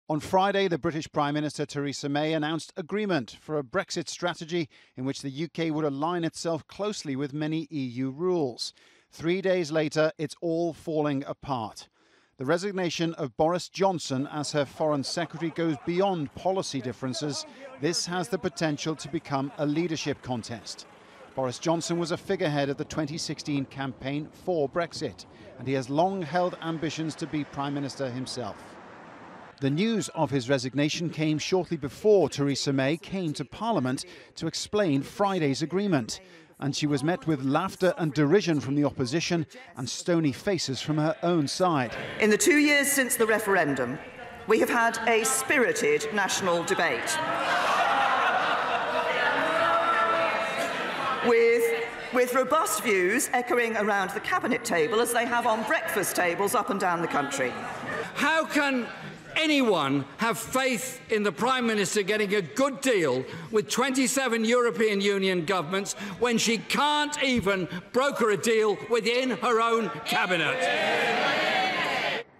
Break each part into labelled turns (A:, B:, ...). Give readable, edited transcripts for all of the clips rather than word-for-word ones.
A: On Friday, the British Prime Minister Theresa May announced agreement for a Brexit strategy in which the UK would align itself closely with many EU rules. 3 days later, it's all falling apart. The resignation of Boris Johnson as her Foreign Secretary goes beyond policy differences. This has the potential to become a leadership contest. Boris Johnson was a figurehead of the 2016 campaign for Brexit, and he has long held ambitions to be Prime Minister himself. The news of his resignation came shortly before Theresa May came to Parliament to explain Friday's agreement. And she was met with laughter and derision from the opposition and stony faces from her own side.
B: In the 2 years since the referendum, we have had a spirited national debate. With robust views echoing around the cabinet table as they have on breakfast tables up and down the country.
C: How can anyone have faith in the Prime Minister getting a good deal with 27 European Union governments when she can't even broker a deal within her own cabinet?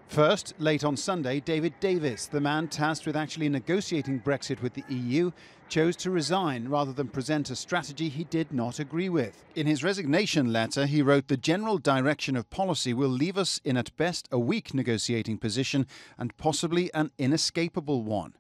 A: First, late on Sunday, David Davis, the man tasked with actually negotiating Brexit with the EU, chose to resign rather than present a strategy he did not agree with. In his resignation letter, he wrote, "The general direction of policy will leave us in at best a weak negotiating position and possibly an inescapable one."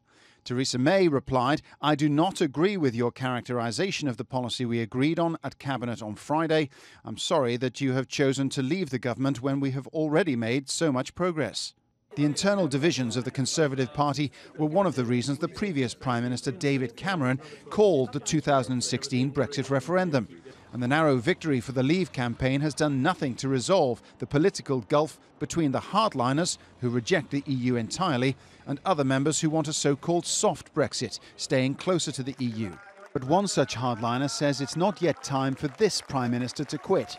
A: Theresa May replied, "I do not agree with your characterisation of the policy we agreed on at Cabinet on Friday. I'm sorry that you have chosen to leave the government when we have already made so much progress." The internal divisions of the Conservative Party were one of the reasons the previous Prime Minister David Cameron called the 2016 Brexit referendum. And the narrow victory for the Leave campaign has done nothing to resolve the political gulf between the hardliners, who reject the EU entirely, and other members who want a so-called soft Brexit, staying closer to the EU. But one such hardliner says it's not yet time for this Prime Minister to quit.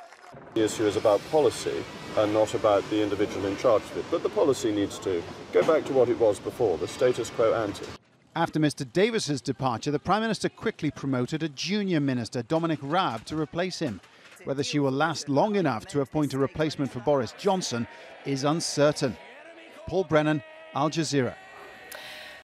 D: The issue is about policy and not about the individual in charge of it. But the policy needs to go back to what it was before, the status quo ante.
A: After Mr Davis's departure, the Prime Minister quickly promoted a junior minister, Dominic Raab, to replace him. Whether she will last long enough to appoint a replacement for Boris Johnson is uncertain. Paul Brennan, Al Jazeera.